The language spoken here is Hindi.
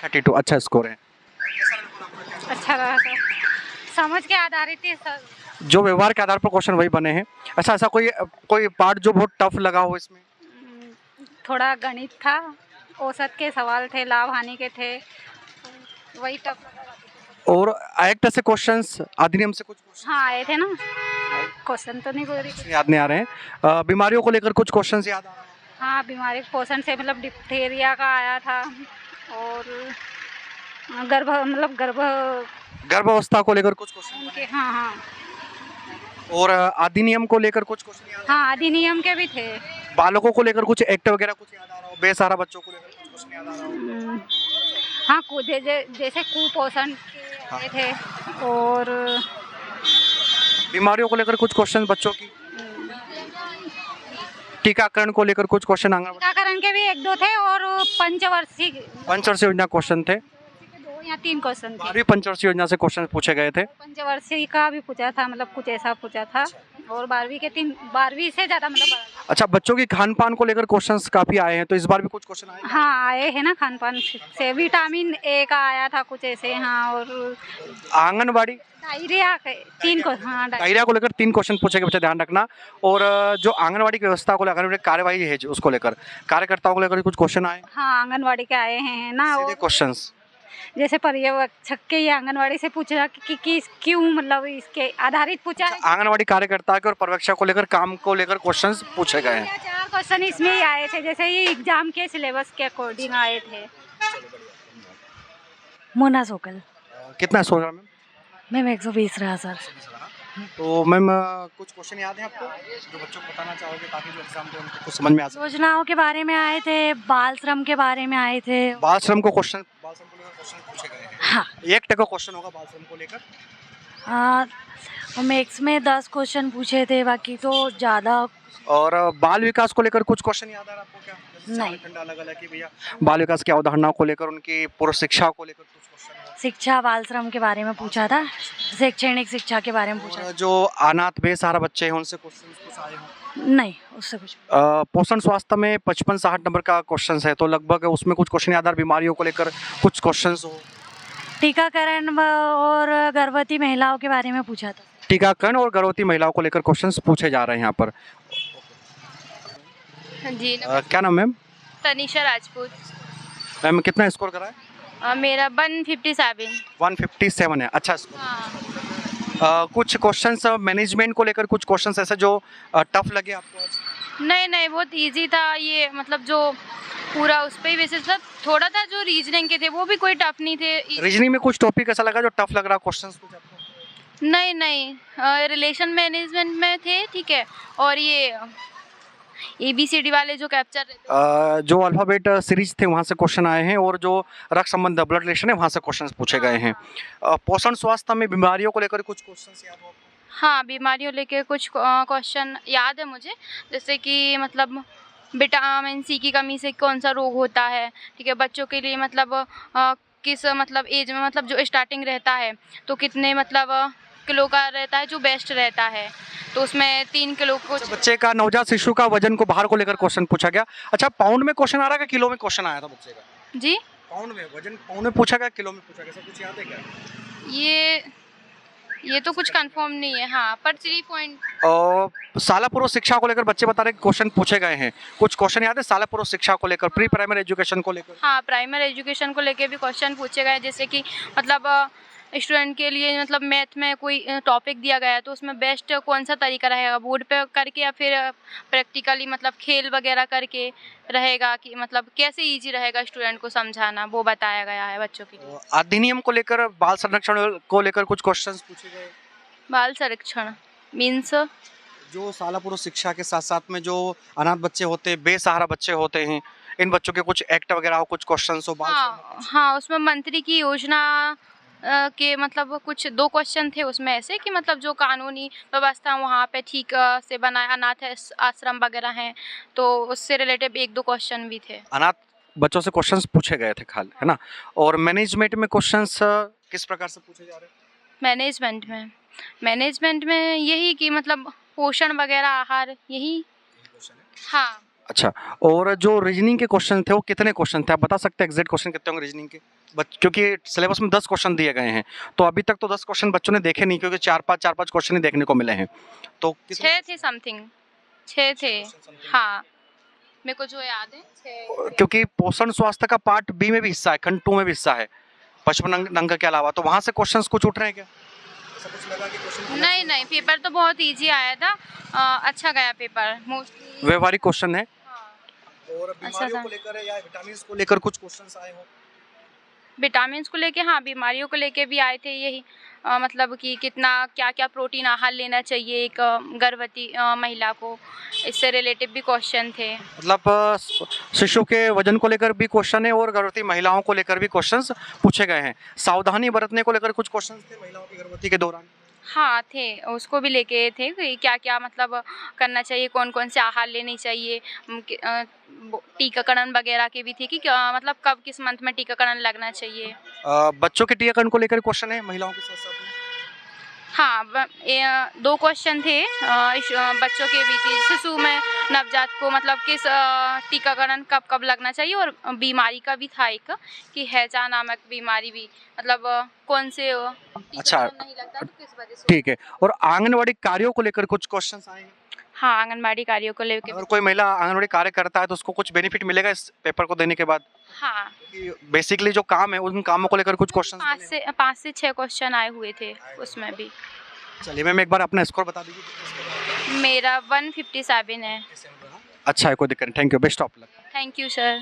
32 अच्छा स्कोर है। अच्छा रहा सर, समझ के आधारित थी सर। जो व्यवहार के आधार पर क्वेश्चन वही बने हैं। अच्छा ऐसा कोई कोई पार्ट जो बहुत टफ लगा हो इसमें? थोड़ा गणित था, औसत के सवाल थे, लाभ हानि के थे, वही टफ लगा। और एक्ट से क्वेश्चंस, अधिनियम से कुछ क्वेश्चन हाँ आए थे ना, क्वेश्चन तो नहीं बोल रही। याद नहीं आ रहे हैं। बीमारियों को लेकर कुछ क्वेश्चंस याद आ रहे हैं? हाँ बीमारी पोषण से मतलब डिप्थीरिया का आया था, और गर्भ गर्भावस्था को लेकर कुछ क्वेश्चन के, हाँ हाँ और अधिनियम को लेकर कुछ क्वेश्चन याद आ हाँ अधिनियम के भी थे। रहे हैं? बालकों को लेकर कुछ एक्ट वगैरह कुछ याद आ रहा हो? बेसहारा बच्चों को लेकर कुछ क्वेश्चन याद आ रहा हो? हाँ जैसे कुपोषण के आए थे, और बीमारियों को लेकर कुछ क्वेश्चन बच्चों की, टीकाकरण को लेकर कुछ क्वेश्चन, आंगनबाड़ी टीकाकरण के भी एक दो थे, और पंचवर्षीय योजना क्वेश्चन थे। 2 या 3 क्वेश्चन थे। 12वीं पंचवर्षीय योजना से क्वेश्चन पूछे गए थे। पंचवर्षीय का भी पूछा था, मतलब कुछ ऐसा पूछा था, और 12वीं से ज्यादा मतलब। अच्छा बच्चों की खान पान को लेकर क्वेश्चंस काफी आए हैं, तो इस बार भी कुछ क्वेश्चन आए हैं? हाँ आए हैं ना, खान पान से विटामिन ए का आया था कुछ ऐसे। हाँ और आंगनबाड़ी डायरिया के 3 क्वेश्चन। हाँ डायरिया को लेकर 3 क्वेश्चन पूछे गए, बच्चे ध्यान रखना। और जो आंगनबाड़ी की व्यवस्था को लेकर कार्यवाही है जो उसको लेकर कार्यकर्ताओं को लेकर कुछ क्वेश्चन आए। हाँ आंगनबाड़ी के आए हैं ना, सीधे क्वेश्चंस जैसे पर्यवेक्षक के ये आंगनबाड़ी से पूछा कि क्यों, मतलब इसके आधारित पूछा है। आंगनबाड़ी कार्यकर्ता के और पर्यवेक्षक को लेकर काम को लेकर क्वेश्चंस पूछे गए हैं। 4 क्वेश्चन इसमें ही आए थे, जैसे ये एग्जाम के सिलेबस के अकॉर्डिंग आए थे। मोना सोकल। कितना स्कोर रहा मैम? मैम 120 रहा सर। तो मैम कुछ क्वेश्चन याद है आपको जो बच्चों को बताना चाहोगे ताकि जो एग्जाम दे उनको कुछ समझ में आ सके? योजनाओं के बारे में आए थे, बाल श्रम के बारे में आए थे। बाल श्रम को लेकर क्वेश्चन पूछे गए हैं। हाँ एक टका क्वेश्चन होगा बाल श्रम को लेकर। मैथ्स में 10 क्वेश्चन पूछे थे, बाकी तो ज़्यादा। और बाल विकास को लेकर कुछ क्वेश्चन याद आ रहा है आपको क्या? नहीं। अलग अलग कि भैया बाल विकास की अवधारणाओं को लेकर, उनकी पूर्व शिक्षा को लेकर कुछ क्वेश्चन है। शिक्षा बाल श्रम के बारे में पूछा था, शैक्षणिक शिक्षा के बारे में पूछा और था। जो अनाथ बेसहारा बच्चे हैं उनसे क्वेश्चन कुछ आए हो? नहीं, उससे कुछ। पोषण स्वास्थ्य में 55-60 नंबर का क्वेश्चन है, तो लगभग उसमें कुछ क्वेश्चन याद आ रहा है। बीमारियों को लेकर कुछ क्वेश्चन हो? टीकाकरण और गर्भवती महिलाओं के बारे में पूछा था। टीकाकरण और गर्भवती महिलाओं को लेकर क्वेश्चंस पूछे जा रहे हैं यहाँ पर। जी क्या नाम मैम? तनिषा राजपूत। मैम कितना स्कोर करा है? मेरा 157। 157 है, अच्छा स्कोर। हाँ। कुछ क्वेश्चंस मैनेजमेंट को लेकर कुछ क्वेश्चंस ऐसे जो टफ लगे आपको आज? नहीं बहुत इजी था ये, मतलब जो पूरा उस पे ही बेसिस था। थोड़ा था जो रीजनिंग के थे वो भी कोई टफ नहीं थे। रीजनिंग में कुछ टॉपिक ऐसा लगा जो टफ लग रहा क्वेश्चंस कुछ आपको? नहीं रिलेशन मैनेजमेंट में थे, ठीक है। और ये ABCD वाले जो कैप्चर जो अल्फाबेट सीरीज थे वहाँ से क्वेश्चन आए हैं, और जो रक्त संबंध ब्लड रिलेशन है वहाँ से क्वेश्चंस पूछे गए हैं। पोषण स्वास्थ्य में बीमारियों को लेकर कुछ क्वेश्चंस याद हो आपको? हाँ बीमारियों लेके कुछ क्वेश्चन याद है मुझे, जैसे कि मतलब विटामिन C की कमी से कौन सा रोग होता है, ठीक है। बच्चों के लिए मतलब किस मतलब एज में मतलब जो स्टार्टिंग रहता है तो कितने मतलब किलो का रहता है जो बेस्ट रहता है, तो उसमें 3 किलो को। बच्चे का नवजात शिशु का वजन को भार को लेकर क्वेश्चन पूछा गया। अच्छा पाउंड में क्वेश्चन आ रहा है, किलो में क्वेश्चन आया था बच्चे का? जी पाउंड में वजन पाउंड में पूछा गया, किलो में पूछा गया, सब कुछ याद है क्या? ये तो कुछ कंफर्म नहीं है। हाँ पर 3 पॉइंट। और शाला पूर्व शिक्षा को लेकर बच्चे बता रहे क्वेश्चन पूछे गए हैं, कुछ क्वेश्चन याद है शाला पूर्व शिक्षा को लेकर, प्री प्राइमरी एजुकेशन को लेकर? हाँ प्राइमरी एजुकेशन को लेके भी क्वेश्चन पूछे गए, जैसे कि मतलब स्टूडेंट के लिए मतलब मैथ में कोई टॉपिक दिया गया है तो उसमें बेस्ट कौन सा तरीका रहेगा, बोर्ड पे करके या फिर प्रैक्टिकली मतलब खेल वगैरह करके रहेगा, कि मतलब कैसे इजी रहेगा स्टूडेंट को समझाना, वो बताया गया है बच्चों के लिए। अधिनियम को लेकर बाल संरक्षण को लेकर कुछ क्वेश्चंस पूछे गए। बाल संरक्षण मीन्स जो शाला पूर्व शिक्षा के साथ साथ में जो अनाथ बच्चे होते हैं, बेसहारा बच्चे होते हैं, इन बच्चों के कुछ एक्ट वगैरह हो, कुछ क्वेश्चंस हो। हाँ उसमें मंत्री की योजना के मतलब कुछ 2 क्वेश्चन थे उसमें ऐसे कि मतलब जो कानूनी व्यवस्था वहाँ पे ठीक से बनाए, अनाथ आश्रम वगैरह हैं तो उससे रिलेटेड 1-2 क्वेश्चन भी थे। अनाथ बच्चों से क्वेश्चंस पूछे गए थे खाली, है ना। और मैनेजमेंट में क्वेश्चंस किस प्रकार से पूछे जा रहे हैं? मैनेजमेंट में यही कि मतलब पोषण वगैरह आहार, यही। हाँ अच्छा, और जो रीजनिंग के क्वेश्चन थे वो कितने क्वेश्चन थे, आप बता सकते हैं एग्जैक्ट क्वेश्चन कितने होंगे रीजनिंग के? क्योंकि सिलेबस में 10 क्वेश्चन दिए गए हैं, तो अभी तक तो 10 क्वेश्चन बच्चों ने देखे नहीं, क्योंकि 4-5 क्वेश्चन ही देखने को मिले हैं। तो कितने 6 थे समथिंग, 6 थे। हाँ, मेरे को जो याद है 6। क्योंकि पोषण स्वास्थ्य का पार्ट बी में भी हिस्सा है, खंड 2 में भी हिस्सा है 55 अंक के अलावा, तो वहाँ से क्वेश्चंस कुछ उठ रहे हैं क्या? ऐसा कुछ लगा कि क्वेश्चन नहीं नहीं, पेपर तो बहुत इजी आया था। अच्छा गया पेपर मोस्टली। व्यवहारिक क्वेश्चन है और अच्छा बीमारियों था। को लेकर या विटामिन को लेकर कुछ क्वेश्चंस आए हो? विटामिन्स को लेके, हाँ, बीमारियों को लेके भी आए थे यही। मतलब कि कितना क्या क्या प्रोटीन आहार लेना चाहिए एक गर्भवती महिला को, इससे रिलेटेड भी क्वेश्चन थे। मतलब शिशु के वजन को लेकर भी क्वेश्चन है और गर्भवती महिलाओं को लेकर भी क्वेश्चंस पूछे गए हैं। सावधानी बरतने को लेकर कुछ क्वेश्चंस थे महिलाओं की गर्भवती के दौरान? हाँ थे, उसको भी लेके थे कि क्या क्या मतलब करना चाहिए, कौन कौन से आहार लेनी चाहिए, टीकाकरण वगैरह के भी थे कि मतलब कब किस मंथ में टीकाकरण लगना चाहिए। बच्चों के टीकाकरण को लेकर क्वेश्चन है महिलाओं के साथ साथ में? हाँ, 2 क्वेश्चन थे बच्चों के भी कि शिशु में नवजात को मतलब किस टीकाकरण कब कब लगना चाहिए, और बीमारी का भी था एक कि हैजा नामक बीमारी भी, मतलब कौन से अच्छा, टीकाकरण नहीं लगता तो किस वजह से। ठीक है। और आंगनवाड़ी कार्यों को लेकर कुछ क्वेश्चंस आए हैं? हाँ, आंगनबाड़ी कार्यों को लेकर। अगर कोई महिला आंगनवाड़ी कार्य करता है तो उसको कुछ बेनिफिट मिलेगा इस पेपर को देने के बाद? हाँ, बेसिकली जो काम है उन कामों को लेकर कुछ क्वेश्चन? 5 से 6 क्वेश्चन आए हुए थे उसमें भी। चलिए मैम एक बार अपना स्कोर बता दीजिए। मेरा 157 है। अच्छा है, कोई दिक्कत नहीं। Thank you, best of luck. Thank you sir.